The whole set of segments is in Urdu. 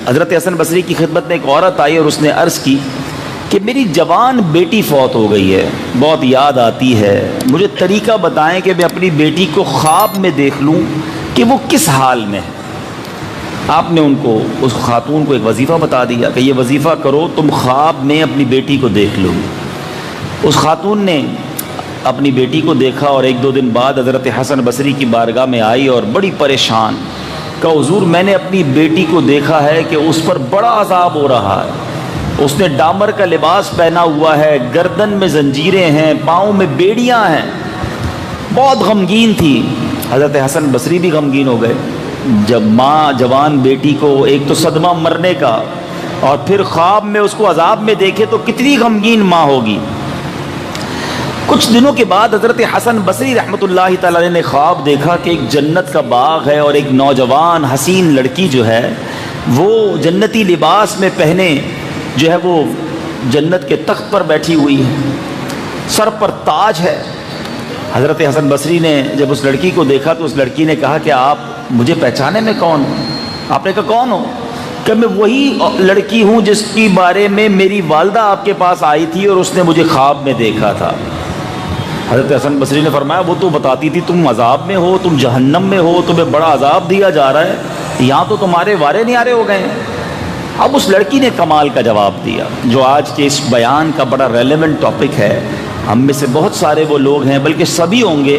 حضرت حسن بصری کی خدمت میں ایک عورت آئی اور اس نے عرض کی کہ میری جوان بیٹی فوت ہو گئی ہے، بہت یاد آتی ہے، مجھے طریقہ بتائیں کہ میں اپنی بیٹی کو خواب میں دیکھ لوں کہ وہ کس حال میں ہے۔ آپ نے ان کو، اس خاتون کو ایک وظیفہ بتا دیا کہ یہ وظیفہ کرو، تم خواب میں اپنی بیٹی کو دیکھ لو۔ اس خاتون نے اپنی بیٹی کو دیکھا اور ایک دو دن بعد حضرت حسن بصری کی بارگاہ میں آئی اور بڑی پریشان، کہا حضور میں نے اپنی بیٹی کو دیکھا ہے کہ اس پر بڑا عذاب ہو رہا ہے، اس نے ڈامر کا لباس پہنا ہوا ہے، گردن میں زنجیریں ہیں، پاؤں میں بیڑیاں ہیں، بہت غمگین تھی۔ حضرت حسن بصری بھی غمگین ہو گئے۔ جب ماں جوان بیٹی کو ایک تو صدمہ مرنے کا اور پھر خواب میں اس کو عذاب میں دیکھے تو کتنی غمگین ماں ہوگی۔ کچھ دنوں کے بعد حضرت حسن بصری رحمۃ اللہ تعالی علیہ نے خواب دیکھا کہ ایک جنت کا باغ ہے اور ایک نوجوان حسین لڑکی جو ہے وہ جنتی لباس میں پہنے جو ہے وہ جنت کے تخت پر بیٹھی ہوئی ہے، سر پر تاج ہے۔ حضرت حسن بصری نے جب اس لڑکی کو دیکھا تو اس لڑکی نے کہا کہ آپ مجھے پہچانے میں کون ہو؟ آپ نے کہا کون ہو؟ کہ میں وہی لڑکی ہوں جس کے بارے میں میری والدہ آپ کے پاس آئی تھی اور اس نے مجھے خواب میں دیکھا تھا۔ حضرت حسن بصری نے فرمایا وہ تو بتاتی تھی تم عذاب میں ہو، تم جہنم میں ہو، تمہیں بڑا عذاب دیا جا رہا ہے، یہاں تو تمہارے وارے نیارے ہو گئے ہیں۔ اب اس لڑکی نے کمال کا جواب دیا جو آج کے اس بیان کا بڑا ریلیونٹ ٹاپک ہے۔ ہم میں سے بہت سارے وہ لوگ ہیں، بلکہ سبھی ہوں گے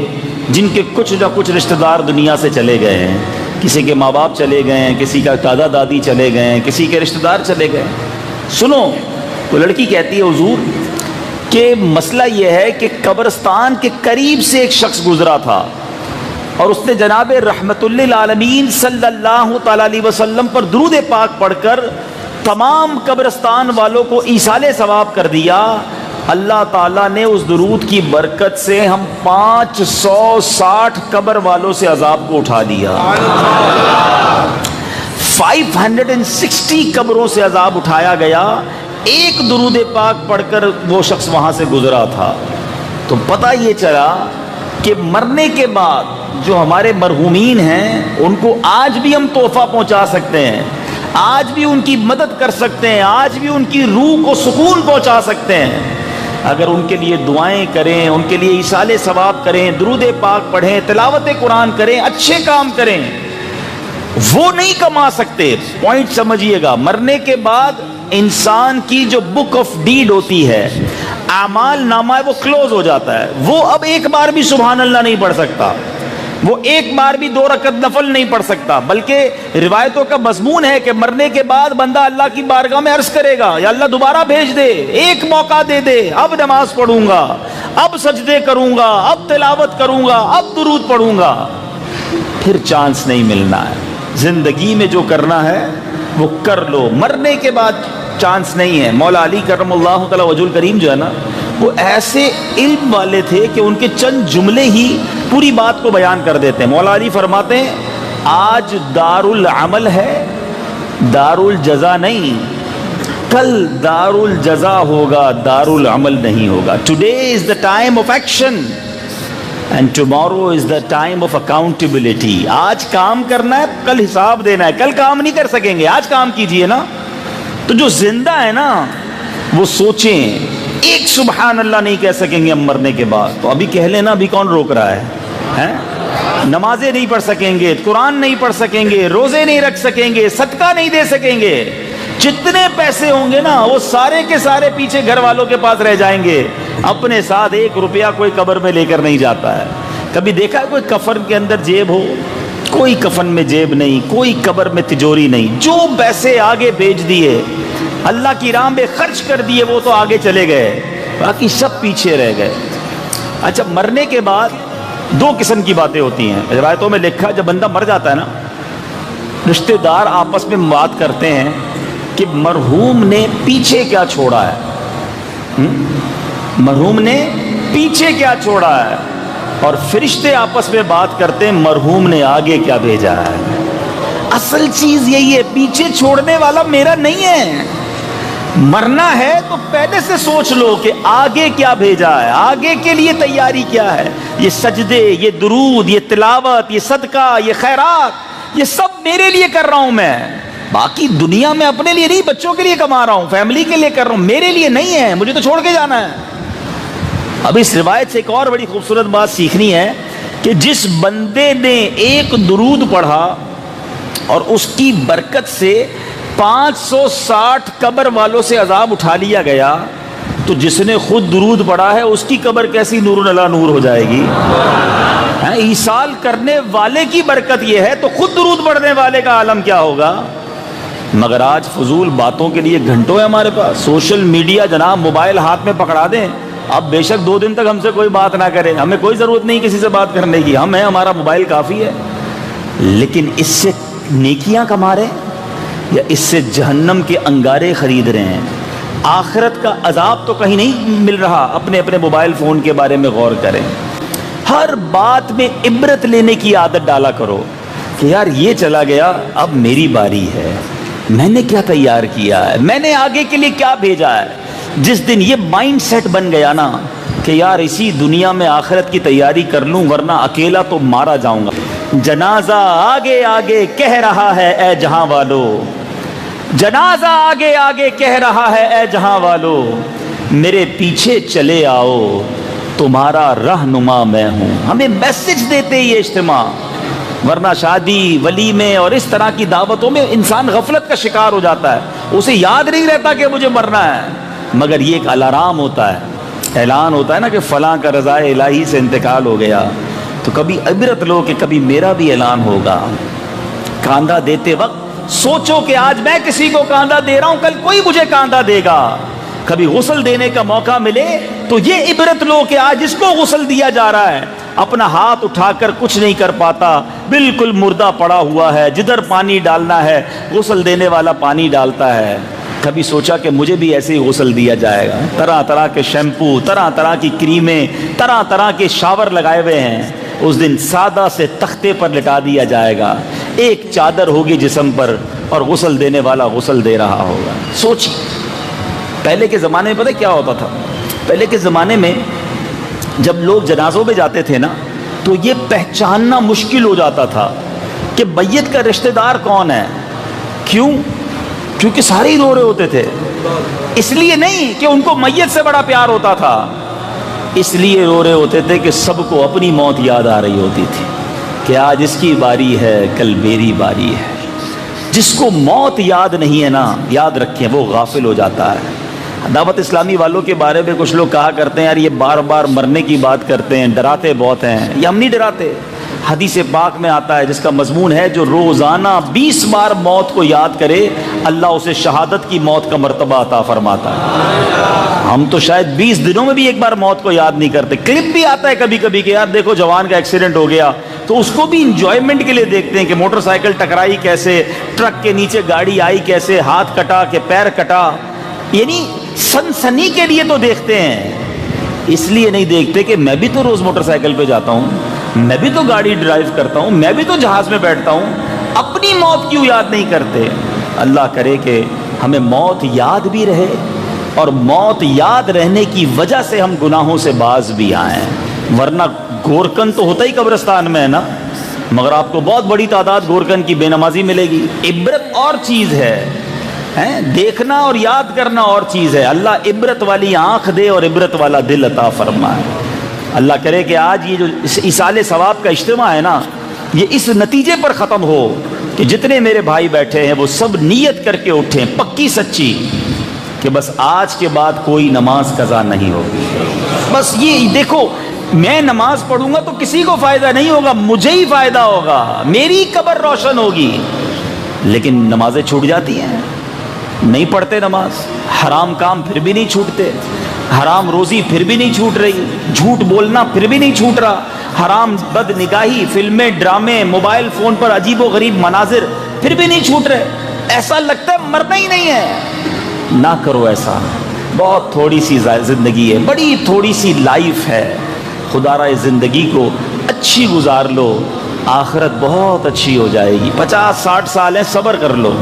جن کے کچھ نہ کچھ رشتہ دار دنیا سے چلے گئے ہیں، کسی کے ماں باپ چلے گئے ہیں، کسی کا دادا دادی چلے گئے ہیں، کسی کے رشتہ دار چلے گئے۔ سنو، وہ لڑکی کہتی ہے حضور کہ مسئلہ یہ ہے کہ قبرستان کے قریب سے ایک شخص گزرا تھا اور اس نے جناب رحمت للعالمین صلی اللہ تعالی علیہ وسلم پر درود پاک پڑھ کر تمام قبرستان والوں کو ایصال ثواب کر دیا۔ اللہ تعالیٰ نے اس درود کی برکت سے ہم 560 قبر والوں سے عذاب کو اٹھا دیا۔ 560 قبروں سے عذاب اٹھایا گیا، ایک درود پاک پڑھ کر وہ شخص وہاں سے گزرا تھا۔ تو پتہ یہ چلا کہ مرنے کے بعد جو ہمارے مرحومین ہیں ان کو آج بھی ہم تحفہ پہنچا سکتے ہیں، آج بھی ان کی مدد کر سکتے ہیں، آج بھی ان کی روح کو سکون پہنچا سکتے ہیں اگر ان کے لیے دعائیں کریں، ان کے لیے ایصال ثواب کریں، درود پاک پڑھیں، تلاوت قرآن کریں، اچھے کام کریں۔ وہ نہیں کما سکتے، پوائنٹ سمجھیے گا۔ مرنے کے بعد انسان کی جو بک آف ڈیڈ ہوتی ہے، اعمال نامہ ہے، وہ کلوز ہو جاتا ہے۔ وہ اب ایک بار بھی سبحان اللہ نہیں پڑھ سکتا، وہ ایک بار بھی 2 رکعت نفل نہیں پڑھ سکتا، بلکہ روایتوں کا مضمون ہے کہ مرنے کے بعد بندہ اللہ کی بارگاہ میں عرض کرے گا یا اللہ دوبارہ بھیج دے، ایک موقع دے دے، اب نماز پڑھوں گا، اب سجدے کروں گا، اب تلاوت کروں گا، اب درود پڑھوں گا۔ پھر چانس نہیں ملنا ہے۔ زندگی میں جو کرنا ہے وہ کر لو، مرنے کے بعد چانس نہیں ہے۔ مولا علی کرم اللہ تعالی وجہ الکریم جو ہے نا، وہ ایسے علم والے تھے کہ ان کے چند جملے ہی پوری بات کو بیان کر دیتے ہیں۔ مولا علی فرماتے ہیں آج دار العمل ہے، دار الجزا نہیں، کل دار الجزا ہوگا، دار العمل نہیں ہوگا۔ Today is the time of action and tomorrow is the time of accountability. آج کام کرنا ہے، کل حساب دینا ہے، کل کام نہیں کر سکیں گے، آج کام کیجئے نا۔ تو جو زندہ ہے نا وہ سوچیں، ایک سبحان اللہ نہیں کہہ سکیں گے ہم مرنے کے بعد، تو ابھی کہہ لینا، ابھی کون روک رہا ہے؟ نمازیں نہیں پڑھ سکیں گے، قرآن نہیں پڑھ سکیں گے، روزے نہیں رکھ سکیں گے، صدقہ نہیں دے سکیں گے، جتنے پیسے ہوں گے نا وہ سارے کے سارے پیچھے گھر والوں کے پاس رہ جائیں گے، اپنے ساتھ 1 روپیہ کوئی قبر میں لے کر نہیں جاتا ہے۔ کبھی دیکھا ہے کوئی کفن کے اندر جیب ہو؟ کوئی کفن میں جیب نہیں، کوئی قبر میں تجوری نہیں، جو پیسے آگے بھیج دیے، اللہ کی راہ میں خرچ کر دیے، وہ تو آگے چلے گئے، باقی سب پیچھے رہ گئے۔ اچھا، مرنے کے بعد 2 قسم کی باتیں ہوتی ہیں۔ روایتوں میں لکھا جب بندہ مر جاتا ہے نا، رشتہ دار آپس میں بات کرتے ہیں کہ مرحوم نے پیچھے کیا چھوڑا ہے، مرحوم نے پیچھے کیا چھوڑا ہے، اور فرشتے آپس میں بات کرتے ہیں مرحوم نے آگے کیا بھیجا ہے۔ اصل چیز یہی ہے، پیچھے چھوڑنے والا میرا نہیں ہے۔ مرنا ہے تو پہلے سے سوچ لو کہ آگے کیا بھیجا ہے، آگے کے لیے تیاری کیا ہے۔ یہ سجدے، یہ درود، یہ تلاوت، یہ صدقہ، یہ خیرات، یہ سب میرے لیے کر رہا ہوں میں۔ باقی دنیا میں اپنے لیے نہیں، بچوں کے لیے کما رہا ہوں، فیملی کے لیے کر رہا ہوں، میرے لیے نہیں ہے، مجھے تو چھوڑ کے جانا ہے۔ اب اس روایت سے ایک اور بڑی خوبصورت بات سیکھنی ہے کہ جس بندے نے ایک درود پڑھا اور اس کی برکت سے 560 قبر والوں سے عذاب اٹھا لیا گیا، تو جس نے خود درود پڑھا ہے اس کی قبر کیسی نور علی نور ہو جائے گی؟ ایصال کرنے والے کی برکت یہ ہے، تو خود درود پڑھنے والے کا عالم کیا ہوگا؟ مگر آج فضول باتوں کے لیے گھنٹوں ہے ہمارے پاس، سوشل میڈیا جناب، موبائل ہاتھ میں پکڑا دیں، اب بے شک 2 دن تک ہم سے کوئی بات نہ کرے، ہمیں کوئی ضرورت نہیں کسی سے بات کرنے کی، ہم ہیں، ہمارا موبائل کافی ہے، لیکن اس سے نیکیاں کما رہے ہیں یا اس سے جہنم کے انگارے خرید رہے ہیں؟ آخرت کا عذاب تو کہیں نہیں مل رہا، اپنے اپنے موبائل فون کے بارے میں غور کریں، ہر بات میں عبرت لینے کی عادت ڈالا کرو کہ یار یہ چلا گیا، اب میری باری ہے، میں نے کیا تیار کیا ہے، میں نے آگے کے لیے کیا بھیجا ہے۔ جس دن یہ مائنڈ سیٹ بن گیا نا کہ یار اسی دنیا میں آخرت کی تیاری کر لوں ورنہ اکیلا تو مارا جاؤں گا۔ جنازہ آگے آگے کہہ رہا ہے اے جہاں والو، جنازہ آگے آگے کہہ رہا ہے اے جہاں والو، میرے پیچھے چلے آؤ تمہارا رہنما میں ہوں۔ ہمیں میسج دیتے یہ اجتماع، ورنہ شادی ولیمے اور اس طرح کی دعوتوں میں انسان غفلت کا شکار ہو جاتا ہے، اسے یاد نہیں رہتا کہ مجھے مرنا ہے، مگر یہ ایک الارم ہوتا ہے، اعلان ہوتا ہے نا کہ فلاں کا رضا الہی سے انتقال ہو گیا، تو کبھی عبرت لو کہ کبھی میرا بھی اعلان ہوگا۔ کاندھا دیتے وقت سوچو کہ آج میں کسی کو کاندھا دے رہا ہوں، کل کوئی مجھے کاندھا دے گا۔ کبھی غسل دینے کا موقع ملے تو یہ عبرت لو کہ آج جس کو غسل دیا جا رہا ہے اپنا ہاتھ اٹھا کر کچھ نہیں کر پاتا، بالکل مردہ پڑا ہوا ہے، جدھر پانی ڈالنا ہے غسل دینے والا پانی ڈالتا ہے۔ کبھی سوچا کہ مجھے بھی ایسے ہی غسل دیا جائے گا؟ طرح طرح کے شیمپو، طرح طرح کی کریمیں، طرح طرح کے شاور لگائے ہوئے ہیں، اس دن سادہ سے تختے پر لٹا دیا جائے گا، ایک چادر ہوگی جسم پر اور غسل دینے والا غسل دے رہا ہوگا۔ سوچی پہلے کے زمانے میں پتہ کیا ہوتا تھا؟ پہلے کے زمانے میں جب لوگ جنازوں میں جاتے تھے نا تو یہ پہچاننا مشکل ہو جاتا تھا کہ میت کا رشتہ دار کون ہے۔ کیوں؟ کیونکہ سارے ہی رو رہے ہوتے تھے، اس لیے نہیں کہ ان کو میت سے بڑا پیار ہوتا تھا، اس لیے رو رہے ہوتے تھے کہ سب کو اپنی موت یاد آ رہی ہوتی تھی کہ آج اس کی باری ہے کل میری باری ہے۔ جس کو موت یاد نہیں ہے نا، یاد رکھیں وہ غافل ہو جاتا ہے۔ دعوت اسلامی والوں کے بارے میں کچھ لوگ کہا کرتے ہیں یار یہ بار بار مرنے کی بات کرتے ہیں، ڈراتے بہت ہیں۔ یہ ہم نہیں ڈراتے، حدیث پاک میں آتا ہے جس کا مضمون ہے جو روزانہ 20 بار موت کو یاد کرے اللہ اسے شہادت کی موت کا مرتبہ عطا فرماتا ہے۔ ہم تو شاید 20 دنوں میں بھی ایک بار موت کو یاد نہیں کرتے۔ کلپ بھی آتا ہے کبھی کبھی کہ یار دیکھو جوان کا ایکسیڈنٹ ہو گیا، تو اس کو بھی انجوائمنٹ کے لیے دیکھتے ہیں کہ موٹر سائیکل ٹکرائی کیسے، ٹرک کے نیچے گاڑی آئی کیسے، ہاتھ کٹا کہ پیر کٹا، یعنی سنسنی کے لیے تو دیکھتے ہیں، اس لیے نہیں دیکھتے کہ میں بھی تو روز موٹر سائیکل پہ جاتا ہوں، میں بھی تو گاڑی ڈرائیو کرتا ہوں، میں بھی تو جہاز میں بیٹھتا ہوں، اپنی موت کیوں یاد نہیں کرتے؟ اللہ کرے کہ ہمیں موت یاد بھی رہے اور موت یاد رہنے کی وجہ سے ہم گناہوں سے باز بھی آئیں، ورنہ گورکن تو ہوتا ہی قبرستان میں ہے نا، مگر آپ کو بہت بڑی تعداد گورکن کی بے نمازی ملے گی۔ عبرت اور چیز ہے، دیکھنا اور یاد کرنا اور چیز ہے۔ اللہ عبرت والی آنکھ دے اور عبرت والا دل عطا فرمائے۔ اللہ کرے کہ آج یہ جو ایصال ثواب کا اجتماع ہے نا، یہ اس نتیجے پر ختم ہو کہ جتنے میرے بھائی بیٹھے ہیں وہ سب نیت کر کے اٹھیں پکی سچی کہ بس آج کے بعد کوئی نماز قضا نہیں ہوگی۔ بس یہ دیکھو، میں نماز پڑھوں گا تو کسی کو فائدہ نہیں ہوگا، مجھے ہی فائدہ ہوگا، میری قبر روشن ہوگی۔ لیکن نمازیں چھوٹ جاتی ہیں، نہیں پڑھتے نماز، حرام کام پھر بھی نہیں چھوٹتے، حرام روزی پھر بھی نہیں چھوٹ رہی، جھوٹ بولنا پھر بھی نہیں چھوٹ رہا، حرام بد نگاہی، فلمیں، ڈرامے، موبائل فون پر عجیب و غریب مناظر پھر بھی نہیں چھوٹ رہے۔ ایسا لگتا ہے مرنا ہی نہیں ہے۔ نہ کرو ایسا، بہت تھوڑی سی زندگی ہے، بڑی تھوڑی سی لائف ہے، خدا را زندگی کو اچھی گزار لو، آخرت بہت اچھی ہو جائے گی۔ 50-60 سال ہیں، صبر کر لو،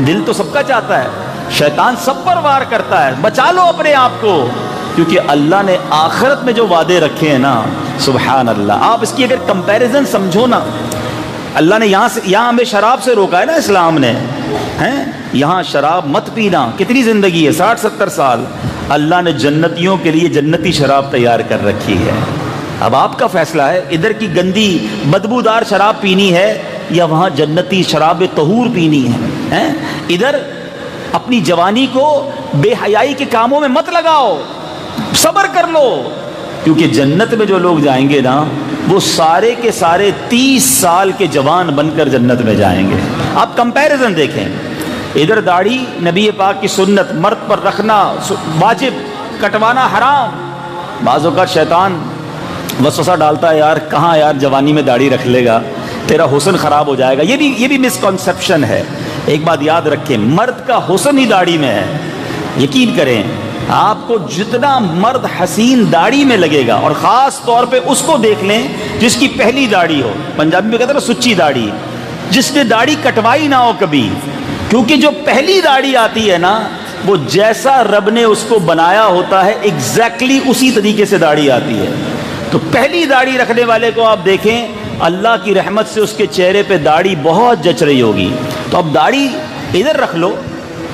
دل تو سب کا چاہتا ہے، شیطان سب پر وار کرتا ہے، بچا لو اپنے آپ کو، کیونکہ اللہ نے آخرت میں جو وعدے رکھے ہیں نا، سبحان اللہ۔ آپ اس کی اگر کمپیریزن سمجھو نا، اللہ نے یہاں ہمیں شراب سے روکا ہے نا اسلام نے، ہیں یہاں شراب مت پینا. کتنی زندگی ہے؟ 60-70 سال. اللہ نے جنتیوں کے لیے جنتی شراب تیار کر رکھی ہے. اب آپ کا فیصلہ ہے ادھر کی گندی بدبودار شراب پینی ہے یا وہاں جنتی شراب طہور پینی ہے. ادھر اپنی جوانی کو بے حیائی کے کاموں میں مت لگاؤ, صبر کر لو, کیونکہ جنت میں جو لوگ جائیں گے نا وہ سارے کے سارے 30 سال کے جوان بن کر جنت میں جائیں گے. آپ کمپیریزن دیکھیں, ادھر داڑھی نبی پاک کی سنت, مرد پر رکھنا واجب, کٹوانا حرام. بعض اوقات شیطان وسوسہ ڈالتا ہے, یار کہاں یار جوانی میں داڑھی رکھ لے گا, تیرا حسن خراب ہو جائے گا. یہ بھی مسکنسیپشن ہے. ایک بات یاد رکھیں, مرد کا حسن ہی داڑھی میں ہے. یقین کریں, آپ کو جتنا مرد حسین داڑھی میں لگے گا, اور خاص طور پہ اس کو دیکھ لیں جس کی پہلی داڑھی ہو. پنجابی میں کہتے ہیں نا سچی داڑھی, جس نے داڑھی کٹوائی نہ ہو کبھی, کیونکہ جو پہلی داڑھی آتی ہے نا وہ جیسا رب نے اس کو بنایا ہوتا ہے ایگزیکٹلی اسی طریقے سے داڑھی آتی ہے. تو پہلی داڑھی رکھنے والے کو آپ دیکھیں, اللہ کی رحمت سے اس کے چہرے پہ داڑھی بہت جچ رہی ہوگی. تو اب داڑھی ادھر رکھ لو,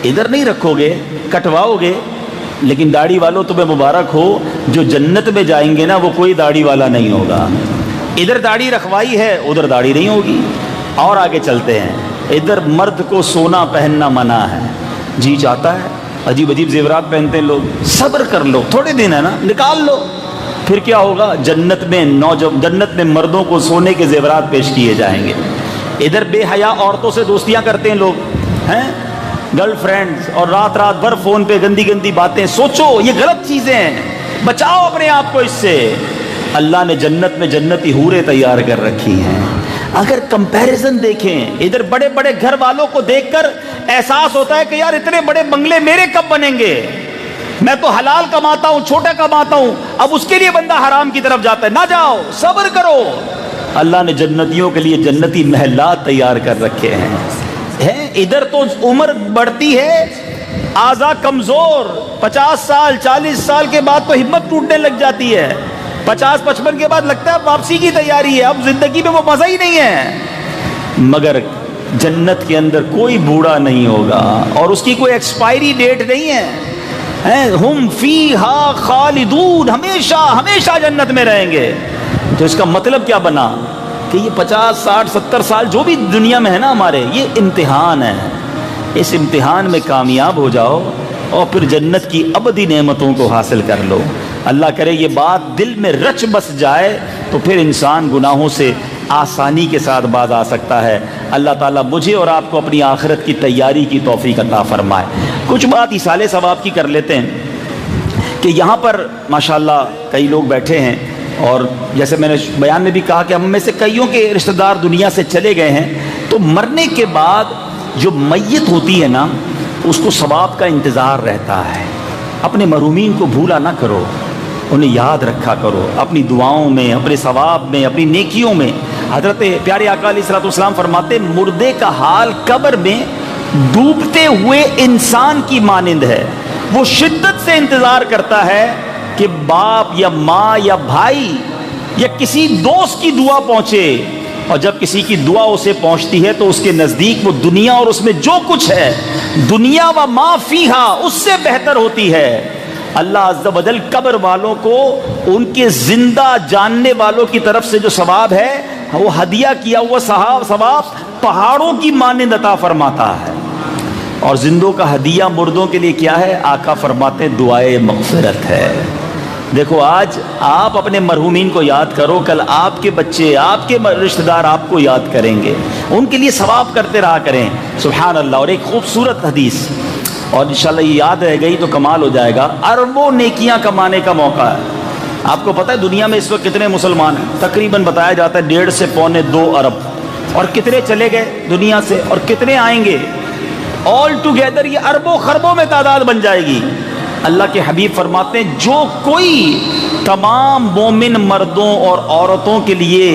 ادھر نہیں رکھو گے کٹواؤ گے. لیکن داڑھی والوں تمہیں مبارک ہو, جو جنت میں جائیں گے نا وہ کوئی داڑھی والا نہیں ہوگا. ادھر داڑھی رکھوائی ہے, ادھر داڑھی نہیں ہوگی. اور آگے چلتے ہیں, ادھر مرد کو سونا پہننا منع ہے. جی چاہتا ہے عجیب عجیب زیورات پہنتے ہیں لوگ, صبر کر لو, تھوڑے دن ہے نا, نکال لو. پھر کیا ہوگا؟ جنت میں مردوں کو سونے کے زیورات پیش کیے جائیں گے. ادھر بے حیا عورتوں سے دوستیاں کرتے ہیں لوگ, ہیں گرل فرینڈز, اور رات رات بھر فون پہ گندی گندی باتیں. سوچو یہ غلط چیزیں ہیں, بچاؤ اپنے آپ کو اس سے. اللہ نے جنت میں جنتی حوریں تیار کر رکھی ہیں. اگر کمپیریزن دیکھیں, ادھر بڑے بڑے گھر والوں کو دیکھ کر احساس ہوتا ہے کہ یار اتنے بڑے بنگلے میرے کب بنیں گے, میں تو حلال کماتا ہوں, چھوٹا کماتا ہوں. اب اس کے لیے بندہ حرام کی طرف جاتا ہے. نہ جاؤ, صبر کرو. اللہ نے جنتیوں کے لیے جنتی محلات تیار کر رکھے ہیں. ادھر تو عمر بڑھتی ہے, اعضاء کمزور, 50 سال 40 سال کے بعد تو ہمت ٹوٹنے لگ جاتی ہے. 50-55 کے بعد لگتا ہے اب واپسی کی تیاری ہے, اب زندگی میں وہ مزہ ہی نہیں ہے. مگر جنت کے اندر کوئی بوڑھا نہیں ہوگا, اور اس کی کوئی ایکسپائری ڈیٹ نہیں ہے. ہم فیہا خالدون, ہمیشہ ہمیشہ جنت میں رہیں گے. تو اس کا مطلب کیا بنا کہ یہ 50 60 70 سال جو بھی دنیا میں ہے نا ہمارے, یہ امتحان ہے. اس امتحان میں کامیاب ہو جاؤ اور پھر جنت کی ابدی نعمتوں کو حاصل کر لو. اللہ کرے یہ بات دل میں رچ بس جائے تو پھر انسان گناہوں سے آسانی کے ساتھ باز آ سکتا ہے. اللہ تعالیٰ مجھے اور آپ کو اپنی آخرت کی تیاری کی توفیق عطا فرمائے. کچھ بات ایصال ثواب کی کر لیتے ہیں کہ یہاں پر ماشاءاللہ کئی لوگ بیٹھے ہیں, اور جیسے میں نے بیان میں بھی کہا کہ ہم میں سے کئیوں کے رشتہ دار دنیا سے چلے گئے ہیں. تو مرنے کے بعد جو میت ہوتی ہے نا اس کو ثواب کا انتظار رہتا ہے. اپنے مرحومین کو بھولا نہ کرو, انہیں یاد رکھا کرو اپنی دعاؤں میں, اپنے ثواب میں, اپنی نیکیوں میں. حضرت پیارے آقا علیہ الصلوۃ والسلام فرماتے مردے کا حال قبر میں ڈوبتے ہوئے انسان کی مانند ہے. وہ شدت سے انتظار کرتا ہے کہ باپ یا ماں یا بھائی یا کسی دوست کی دعا پہنچے, اور جب کسی کی دعا اسے پہنچتی ہے تو اس کے نزدیک وہ دنیا اور اس میں جو کچھ ہے, دنیا و ما فیہا, اس سے بہتر ہوتی ہے. اللہ عز و جل قبر والوں کو ان کے زندہ جاننے والوں کی طرف سے جو ثواب ہے وہ ہدیہ کیا ہوا ثواب پہاڑوں کی مانند عطا فرماتا ہے. اور زندوں کا ہدیہ مردوں کے لیے کیا ہے؟ آقا فرماتے دعائے مغفرت ہے. دیکھو آج آپ اپنے مرحومین کو یاد کرو, کل آپ کے بچے, آپ کے رشتہ دار آپ کو یاد کریں گے, ان کے لیے ثواب کرتے رہا کریں. سبحان اللہ. اور ایک خوبصورت حدیث, اور انشاءاللہ یہ یاد رہ گئی تو کمال ہو جائے گا. اربوں نیکیاں کمانے کا موقع ہے. آپ کو پتہ ہے دنیا میں اس وقت کتنے مسلمان ہیں؟ تقریباً بتایا جاتا ہے 1.5 سے 1.25 ارب. اور کتنے چلے گئے دنیا سے اور کتنے آئیں گے؟ آل ٹوگیدر یہ اربوں خربوں میں تعداد بن جائے گی. اللہ کے حبیب فرماتے ہیں جو کوئی تمام مومن مردوں اور عورتوں کے لیے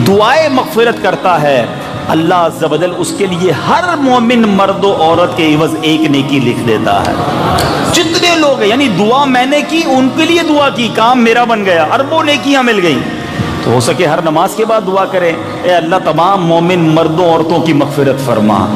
دعائے مغفرت کرتا ہے, اللہ عز و جل اس کے لیے ہر مومن مرد و عورت کے عوض ایک نیکی لکھ دیتا ہے. جتنے لوگ ہیں, یعنی دعا میں نے کی, ان کے لیے دعا کی, کام میرا بن گیا, اربوں نیکیاں مل گئیں. تو ہو سکے ہر نماز کے بعد دعا کریں, اے اللہ تمام مومن مردوں عورتوں کی مغفرت فرما.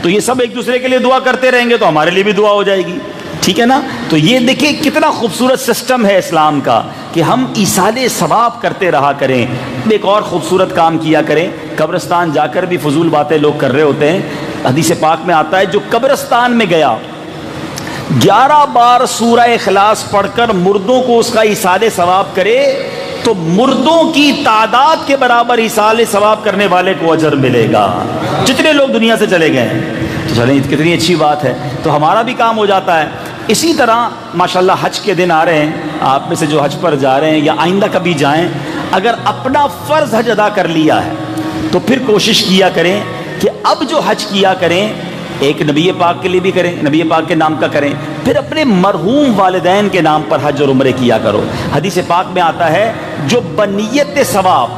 تو یہ سب ایک دوسرے کے لیے دعا کرتے رہیں گے تو ہمارے لیے بھی دعا ہو جائے گی، ٹھیک ہے نا؟ تو یہ دیکھیں کتنا خوبصورت سسٹم ہے اسلام کا کہ ہم ایصال ثواب کرتے رہا کریں۔ ایک اور خوبصورت کام کیا کریں، قبرستان جا کر بھی فضول باتیں لوگ کر رہے ہوتے ہیں۔ حدیث پاک میں آتا ہے جو قبرستان میں گیا 11 بار سورہ اخلاص پڑھ کر مردوں کو اس کا ایصال ثواب کرے تو مردوں کی تعداد کے برابر ایصال ثواب کرنے والے کو اجر ملے گا، جتنے لوگ دنیا سے چلے گئے ہیں۔ تو چلیں کتنی اچھی بات ہے، تو ہمارا بھی کام ہو جاتا ہے۔ اسی طرح ماشاءاللہ حج کے دن آ رہے ہیں، آپ میں سے جو حج پر جا رہے ہیں یا آئندہ کبھی جائیں، اگر اپنا فرض حج ادا کر لیا ہے تو پھر کوشش کیا کریں کہ اب جو حج کیا کریں ایک نبی پاک کے لیے بھی کریں، نبی پاک کے نام کا کریں، پھر اپنے مرحوم والدین کے نام پر حج اور عمرے کیا کرو۔ حدیث پاک میں آتا ہے جو بنیت ثواب،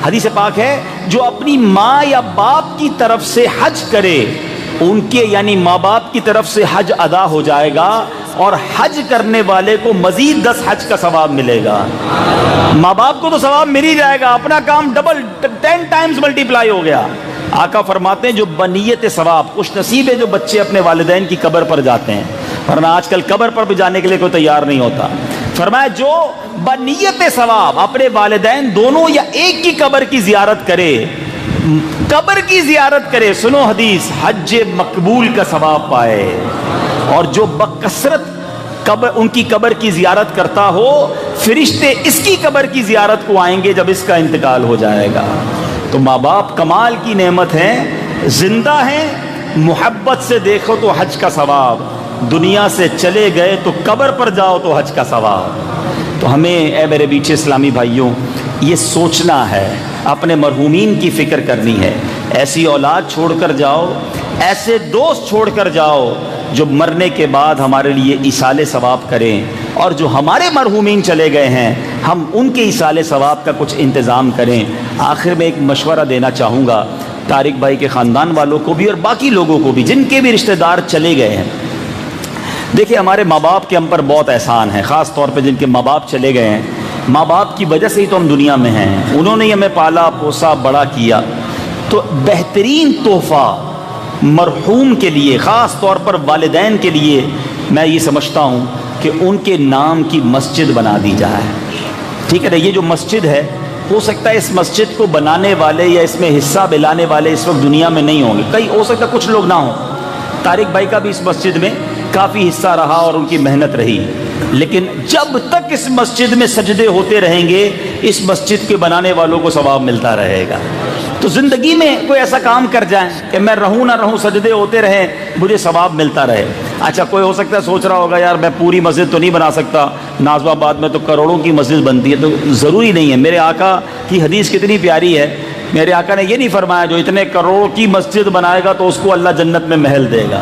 حدیث پاک ہے جو اپنی ماں یا باپ کی طرف سے حج کرے ان کے یعنی ماں باپ کی طرف سے حج ادا ہو جائے گا اور حج کرنے والے کو مزید 10 حج کا ثواب ملے گا۔ ماں باپ کو تو ثواب مل ہی جائے گا، اپنا کام ڈبل 10 ٹائمز ملٹیپلائی ہو گیا۔ آقا فرماتے ہیں جو بنیت ثواب، خوش نصیب ہے جو بچے اپنے والدین کی قبر پر جاتے ہیں، ورنہ آج کل قبر پر بھی جانے کے لیے کوئی تیار نہیں ہوتا۔ فرمایا جو بنیت ثواب اپنے والدین دونوں یا ایک کی قبر کی زیارت کرے، قبر کی زیارت کرے، سنو حدیث، حج مقبول کا ثواب پائے، اور جو بکثرت قبر ان کی قبر کی زیارت کرتا ہو فرشتے اس کی قبر کی زیارت کو آئیں گے جب اس کا انتقال ہو جائے گا۔ تو ماں باپ کمال کی نعمت ہیں، زندہ ہیں، محبت سے دیکھو تو حج کا ثواب، دنیا سے چلے گئے تو قبر پر جاؤ تو حج کا ثواب۔ تو ہمیں اے میرے بیٹھے اسلامی بھائیوں یہ سوچنا ہے، اپنے مرحومین کی فکر کرنی ہے، ایسی اولاد چھوڑ کر جاؤ، ایسے دوست چھوڑ کر جاؤ جو مرنے کے بعد ہمارے لیے ایصال ثواب کریں، اور جو ہمارے مرحومین چلے گئے ہیں ہم ان کے ایصال ثواب کا کچھ انتظام کریں۔ آخر میں ایک مشورہ دینا چاہوں گا طارق بھائی کے خاندان والوں کو بھی اور باقی لوگوں کو بھی جن کے بھی رشتہ دار چلے گئے ہیں۔ دیکھیں ہمارے ماں باپ کے ہم پر بہت احسان ہے، خاص طور پہ جن کے ماں باپ چلے گئے ہیں، ماں باپ کی وجہ سے ہی تو ہم دنیا میں ہیں، انہوں نے ہمیں پالا پوسا بڑا کیا۔ تو بہترین تحفہ مرحوم کے لیے، خاص طور پر والدین کے لیے، میں یہ سمجھتا ہوں کہ ان کے نام کی مسجد بنا دی جائے، ٹھیک ہے نا؟ یہ جو مسجد ہے ہو سکتا ہے اس مسجد کو بنانے والے یا اس میں حصہ ملانے والے اس وقت دنیا میں نہیں ہوں گے، کئی ہو سکتا ہے کچھ لوگ نہ ہوں، طارق بھائی کا بھی اس مسجد میں کافی حصہ رہا اور ان کی محنت رہی، لیکن جب تک اس مسجد میں سجدے ہوتے رہیں گے اس مسجد کے بنانے والوں کو ثواب ملتا رہے گا۔ تو زندگی میں کوئی ایسا کام کر جائیں کہ میں رہوں نہ رہوں سجدے ہوتے رہیں مجھے ثواب ملتا رہے۔ اچھا کوئی ہو سکتا ہے سوچ رہا ہوگا یار میں پوری مسجد تو نہیں بنا سکتا، نازو آباد میں تو کروڑوں کی مسجد بنتی ہے، تو ضروری نہیں ہے۔ میرے آقا کی حدیث کتنی پیاری ہے، میرے آقا نے یہ نہیں فرمایا جو اتنے کروڑ کی مسجد بنائے گا تو اس کو اللہ جنت میں محل دے گا۔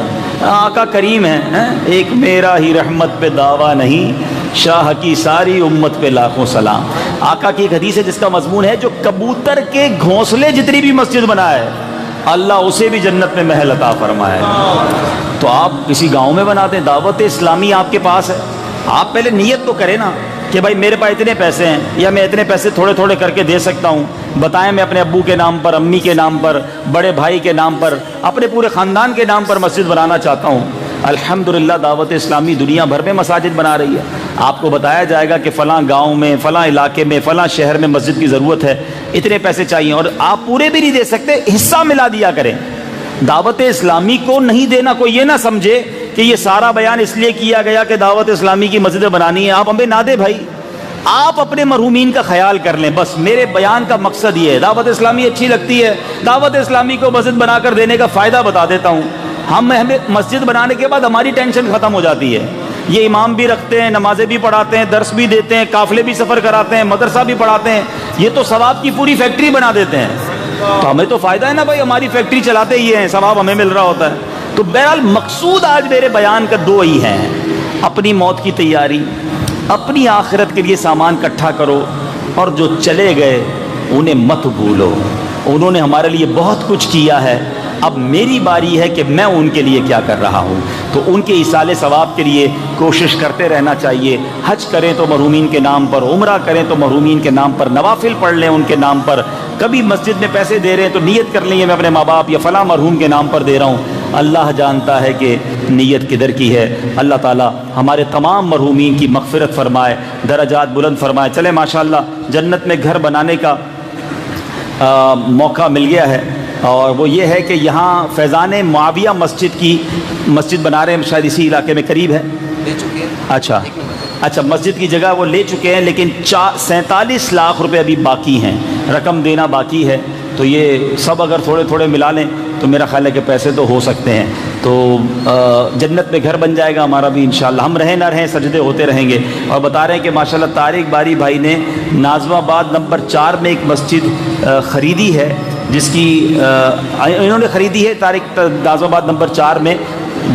آقا کریم ہے، ایک میرا ہی رحمت پہ دعویٰ نہیں، شاہ کی ساری امت پہ لاکھوں سلام۔ آقا کی ایک حدیث ہے جس کا مضمون ہے جو کبوتر کے گھونسلے جتنی بھی مسجد بنائے اللہ اسے بھی جنت میں محل عطا فرمائے۔ تو آپ کسی گاؤں میں بنا دیں، دعوت اسلامی آپ کے پاس ہے، آپ پہلے نیت تو کریں نا کہ بھائی میرے پاس اتنے پیسے ہیں یا میں اتنے پیسے تھوڑے تھوڑے کر کے دے سکتا ہوں، بتائیں میں اپنے ابو کے نام پر، امی کے نام پر، بڑے بھائی کے نام پر، اپنے پورے خاندان کے نام پر مسجد بنانا چاہتا ہوں۔ الحمدللہ دعوت اسلامی دنیا بھر میں مساجد بنا رہی ہے، آپ کو بتایا جائے گا کہ فلاں گاؤں میں، فلاں علاقے میں، فلاں شہر میں مسجد کی ضرورت ہے، اتنے پیسے چاہیے، اور آپ پورے بھی نہیں دے سکتے، حصہ ملا دیا کریں۔ دعوت اسلامی کو نہیں دینا، کوئی یہ نہ سمجھے کہ یہ سارا بیان اس لیے کیا گیا کہ دعوت اسلامی کی مسجدیں بنانی ہے، آپ ہمیں نہ دے بھائی، آپ اپنے مرحومین کا خیال کر لیں، بس میرے بیان کا مقصد یہ ہے۔ دعوت اسلامی اچھی لگتی ہے، دعوت اسلامی کو مسجد بنا کر دینے کا فائدہ بتا دیتا ہوں۔ ہمیں مسجد بنانے کے بعد ہماری ٹینشن ختم ہو جاتی ہے، یہ امام بھی رکھتے ہیں، نمازیں بھی پڑھاتے ہیں، درس بھی دیتے ہیں، قافلے بھی سفر کراتے ہیں، مدرسہ بھی پڑھاتے ہیں، یہ تو ثواب کی پوری فیکٹری بنا دیتے ہیں۔ تو ہمیں تو فائدہ ہے نا بھائی، ہماری فیکٹری چلاتے ہی ہیں، ثواب ہمیں مل رہا ہوتا ہے۔ تو بہرحال مقصود آج میرے بیان کا دو ہی ہیں، اپنی موت کی تیاری، اپنی آخرت کے لیے سامان اکٹھا کرو، اور جو چلے گئے انہیں مت بھولو، انہوں نے ہمارے لیے بہت کچھ کیا ہے، اب میری باری ہے کہ میں ان کے لیے کیا کر رہا ہوں۔ تو ان کے ایصال ثواب کے لیے کوشش کرتے رہنا چاہیے۔ حج کریں تو مرحومین کے نام پر، عمرہ کریں تو مرحومین کے نام پر، نوافل پڑھ لیں ان کے نام پر، کبھی مسجد میں پیسے دے رہے ہیں تو نیت کر لیں میں اپنے ماں باپ یا فلاں مرحوم کے نام پر دے رہا ہوں۔ اللہ جانتا ہے کہ نیت کدھر کی ہے۔ اللہ تعالیٰ ہمارے تمام مرحومین کی مغفرت فرمائے، درجات بلند فرمائے۔ چلے ماشاءاللہ جنت میں گھر بنانے کا موقع مل گیا ہے، اور وہ یہ ہے کہ یہاں فیضان معاویہ مسجد بنا رہے ہیں، شاید اسی علاقے میں قریب ہے۔ لے چکے ہیں۔ اچھا مسجد کی جگہ وہ لے چکے ہیں، لیکن 47 لاکھ روپے ابھی باقی ہیں، رقم دینا باقی ہے۔ تو یہ سب اگر تھوڑے تھوڑے ملا لیں تو میرا خیال ہے کہ پیسے تو ہو سکتے ہیں، تو جنت میں گھر بن جائے گا ہمارا بھی انشاءاللہ۔ ہم رہیں نہ رہیں سجدے ہوتے رہیں گے۔ اور بتا رہے ہیں کہ ماشاءاللہ طارق باری بھائی نے ناظم آباد نمبر 4 میں ایک مسجد خریدی ہے، جس کی انہوں نے خریدی ہے ناظم آباد نمبر 4 میں،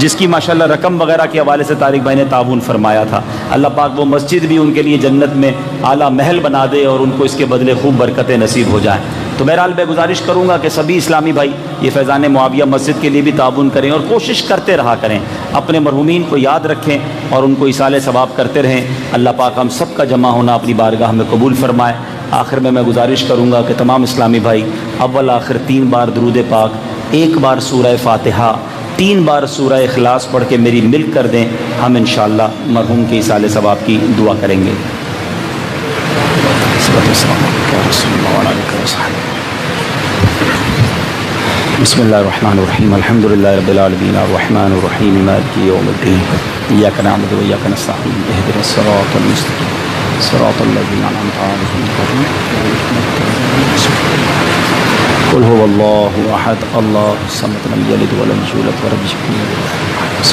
جس کی ماشاءاللہ رقم وغیرہ کے حوالے سے طارق بھائی نے تعاون فرمایا تھا۔ اللہ پاک وہ مسجد بھی ان کے لیے جنت میں اعلیٰ محل بنا دے اور ان کو اس کے بدلے خوب برکتیں نصیب ہو جائیں۔ تو بہرحال میں گزارش کروں گا کہ سبھی اسلامی بھائی یہ فیضان معاویہ مسجد کے لیے بھی تعاون کریں اور کوشش کرتے رہا کریں، اپنے مرحومین کو یاد رکھیں اور ان کو ایصال ثواب کرتے رہیں۔ اللہ پاک ہم سب کا جمع ہونا اپنی بارگاہ میں قبول فرمائے۔ آخر میں گزارش کروں گا کہ تمام اسلامی بھائی اول آخر 3 بار درود پاک، 1 بار سورہ فاتحہ، 3 بار سورہ اخلاص پڑھ کے میری مل کر دیں، ہم انشاءاللہ مرحوم کے ایصال ثواب کی دعا کریں گے۔ بسم اللہ الرحمن الرحیم، الحمد للہ رب العالمین، الرحمن الرحیم، مالک یوم الدین، ایاک نعبد و ایاک نستعین، اہدنا الصراط المستقیم، صراط الذین انعمت علیہم۔ قل هو اللہ احد اللہ الصمد لم یلد ولم یولد ولم یکن له کفوا احد۔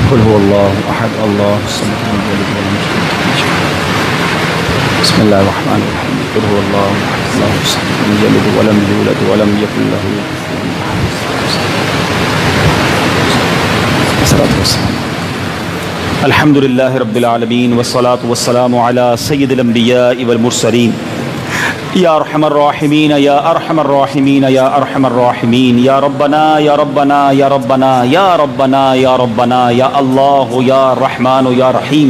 قل هو اللہ احد اللہ الصمد لم یلد ولم یولد ولم یکن له۔ بسم اللہ الرحمن الرحیم، قل هو اللہ احد اللہ الصمد لم یلد ولم یولد ولم یکن له کفوا احد۔ الحمد للہ رب العالمین والصلاة والسلام علی سید الانبیاء والمرسلین، یا ارحم الراحمین یا ارحم الراحمین یا ارحم الراحمین، یا ربنا یا ربنا یا ربنا یا ربنا یا ربنا یا اللہ یا رحمان یا رحیم۔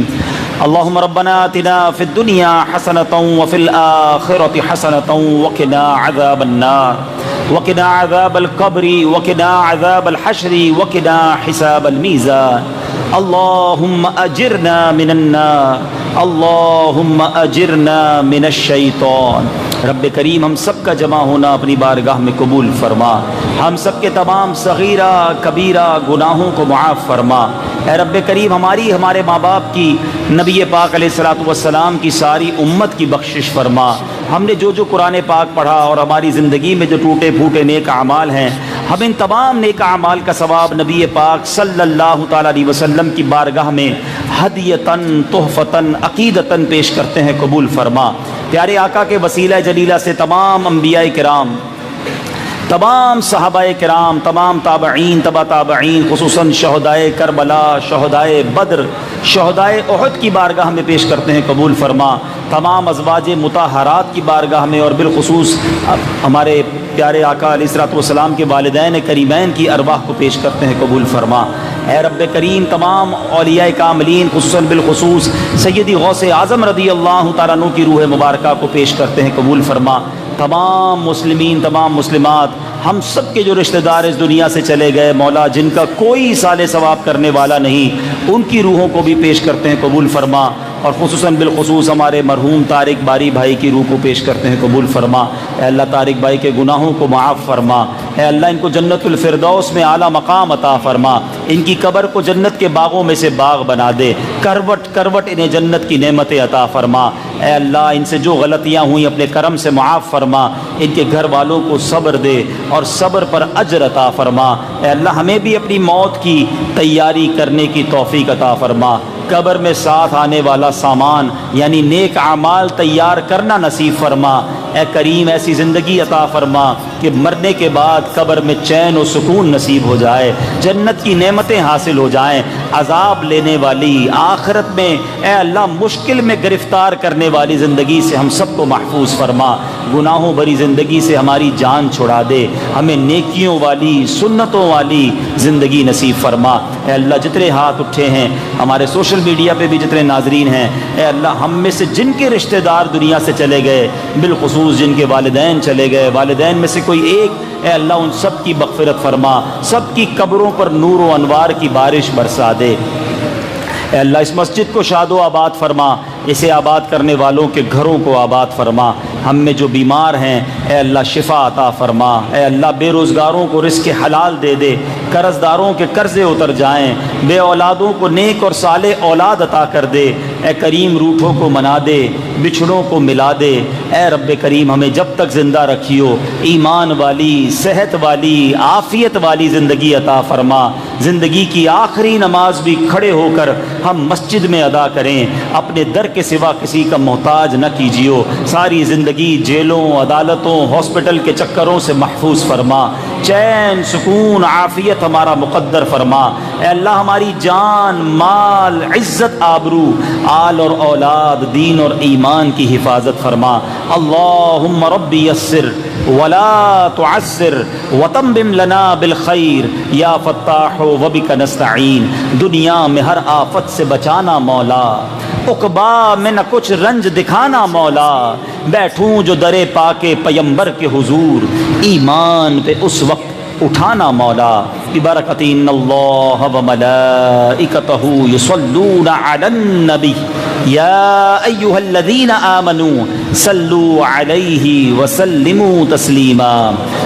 اللہم ربنا آتنا فی الدنیا حسنة وفی الآخرة حسنة وقنا عذاب النار وقنا عذاب القبر وقنا عذاب الحشر وقنا حساب المیزان۔ اللہم اجرنا من النار اللہم اجرنا من الشیطان۔ رب کریم ہم سب کا جمع ہونا اپنی بارگاہ میں قبول فرما، ہم سب کے تمام صغیرہ کبیرہ گناہوں کو معاف فرما۔ اے رب کریم ہمارے ماں باپ کی، نبی پاک علیہ الصلوۃ والسلام کی ساری امت کی بخشش فرما۔ ہم نے جو قرآن پاک پڑھا اور ہماری زندگی میں جو ٹوٹے پھوٹے نیک اعمال ہیں، ہم ان تمام نیک اعمال کا ثواب نبی پاک صلی اللہ تعالیٰ علیہ وسلم کی بارگاہ میں ہدیتاً تحفتاً عقیدتاً پیش کرتے ہیں، قبول فرما۔ پیارے آقا کے وسیلہ جلیلہ سے تمام انبیاء کرام، تمام صحابہ کرام، تمام تابعین، تبع تابعین، خصوصاً شہدائے کربلا، شہدائے بدر، شہدائے احد کی بارگاہ میں پیش کرتے ہیں، قبول فرما۔ تمام ازواج مطہرات کی بارگاہ میں اور بالخصوص ہمارے پیارے آقا علیہ الصلوۃ والسلام کے والدین کریمین کی ارواح کو پیش کرتے ہیں، قبول فرما۔ اے رب کریم تمام اولیاء کاملین، خصوصاً بالخصوص سیدی غوث اعظم رضی اللہ تعالیٰ عنہ کی روح مبارکہ کو پیش کرتے ہیں، قبول فرما۔ تمام مسلمین، تمام مسلمات، ہم سب کے جو رشتہ دار اس دنیا سے چلے گئے مولا، جن کا کوئی ایصال ثواب کرنے والا نہیں، ان کی روحوں کو بھی پیش کرتے ہیں، قبول فرما۔ اور خصوصاً بالخصوص ہمارے مرحوم طارق باری بھائی کی روح کو پیش کرتے ہیں، قبول فرما۔ اے اللہ طارق بھائی کے گناہوں کو معاف فرما۔ اے اللہ ان کو جنت الفردوس میں اعلیٰ مقام عطا فرما، ان کی قبر کو جنت کے باغوں میں سے باغ بنا دے، کروٹ کروٹ انہیں جنت کی نعمتیں عطا فرما۔ اے اللہ ان سے جو غلطیاں ہوئیں اپنے کرم سے معاف فرما، ان کے گھر والوں کو صبر دے اور صبر پر اجر عطا فرما۔ اے اللہ ہمیں بھی اپنی موت کی تیاری کرنے کی توفیق عطا فرما، قبر میں ساتھ آنے والا سامان یعنی نیک اعمال تیار کرنا نصیب فرما۔ اے کریم ایسی زندگی عطا فرما کہ مرنے کے بعد قبر میں چین و سکون نصیب ہو جائے، جنت کی نعمتیں حاصل ہو جائیں، عذاب لینے والی آخرت میں اے اللہ مشکل میں گرفتار کرنے والی زندگی سے ہم سب کو محفوظ فرما، گناہوں بھری زندگی سے ہماری جان چھڑا دے، ہمیں نیکیوں والی سنتوں والی زندگی نصیب فرما۔ اے اللہ جتنے ہاتھ اٹھے ہیں ہمارے سوشل میڈیا پہ بھی جتنے ناظرین ہیں، اے اللہ ہم میں سے جن کے رشتہ دار دنیا سے چلے گئے، بالخصوص جن کے والدین چلے گئے، والدین میں سے کوئی ایک، اے اللہ ان سب کی مغفرت فرما، سب کی قبروں پر نور و انوار کی بارش برسا دے۔ اے اللہ اس مسجد کو شاد و آباد فرما، اسے آباد کرنے والوں کے گھروں کو آباد فرما، ہم میں جو بیمار ہیں اے اللہ شفا عطا فرما، اے اللہ بے روزگاروں کو رزق حلال دے دے، قرض داروں کے قرضے اتر جائیں، بے اولادوں کو نیک اور صالح اولاد عطا کر دے، اے کریم روٹھوں کو منا دے، بچھڑوں کو ملا دے، اے رب کریم ہمیں جب تک زندہ رکھیو ایمان والی، صحت والی، عافیت والی زندگی عطا فرما، زندگی کی آخری نماز بھی کھڑے ہو کر ہم مسجد میں ادا کریں، اپنے در کے سوا کسی کا محتاج نہ کیجیو، ساری زندگی جیلوں، عدالتوں، ہاسپٹل کے چکروں سے محفوظ فرما، چین، سکون، عافیت ہمارا مقدر فرما، اے اللہ ہماری جان، مال، عزت، آبرو، آل اور اولاد، دین اور ایمان کی حفاظت فرما۔ اللہم رب یسر ولا تعسر وتمم لنا بالخیر یا فتاح وبک نستعین، دنیا میں ہر آفت سے بچانا مولا، عقبا میں نہ کچھ رنج دکھانا مولا، بیٹھوں جو در پاک پیمبر کے حضور، ایمان پہ اس وقت اٹھانا مولا، ببرکت ان اللہ وملائکتہ یصلون علی النبی یا ایہا الذین آمنوا صلوا علیہ وسلموا تسلیما،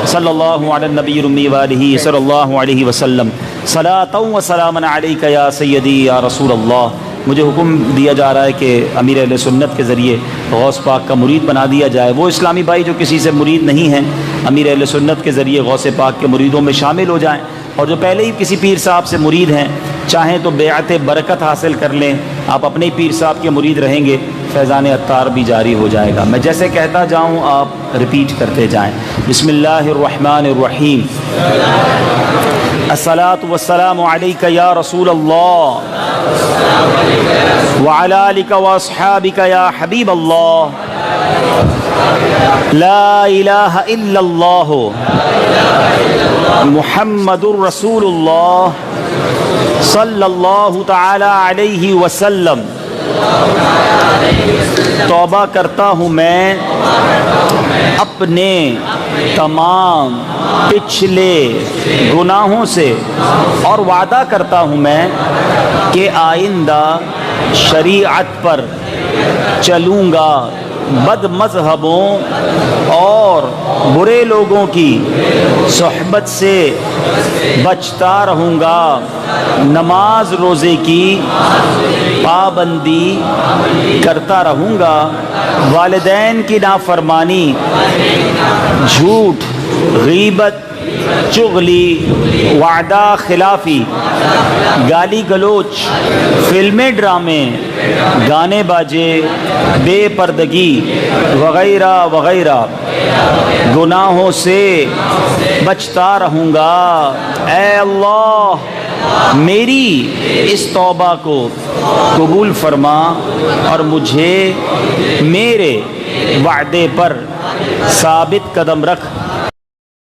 صلی اللہ علی النبی الامی وآلہ صلی اللہ علیہ وسلم، صلاۃ و سلاما علیک یا سیدی یا رسول اللہ۔ مجھے حکم دیا جا رہا ہے کہ امیر اہل سنت کے ذریعے غوث پاک کا مرید بنا دیا جائے، وہ اسلامی بھائی جو کسی سے مرید نہیں ہیں امیر اہل سنت کے ذریعے غوث پاک کے مریدوں میں شامل ہو جائیں، اور جو پہلے ہی کسی پیر صاحب سے مرید ہیں چاہیں تو بیعت برکت حاصل کر لیں، آپ اپنے ہی پیر صاحب کے مرید رہیں گے، فیضان عطار بھی جاری ہو جائے گا، میں جیسے کہتا جاؤں آپ ریپیٹ کرتے جائیں۔ بسم اللہ الرحمن الرحیم، الصلاۃ والسلام علیک یا رسول اللہ وعلی آلک واصحابک یا حبیب اللہ، لا الہ الا اللہ محمد الرسول اللہ صلی اللہ تعالی علیہ وسلم۔ توبہ کرتا ہوں میں اپنے تمام پچھلے گناہوں سے، اور وعدہ کرتا ہوں میں کہ آئندہ شریعت پر چلوں گا، بد مذہبوں اور برے لوگوں کی صحبت سے بچتا رہوں گا، نماز روزے کی پابندی کرتا رہوں گا، والدین کی نافرمانی، جھوٹ، غیبت، چغلی، وعدہ خلافی، گالی گلوچ، فلمیں، ڈرامے، گانے باجے، بے پردگی وغیرہ وغیرہ گناہوں سے بچتا رہوں گا۔ اے اللہ میری اس توبہ کو قبول فرما اور مجھے میرے وعدے پر ثابت قدم رکھ۔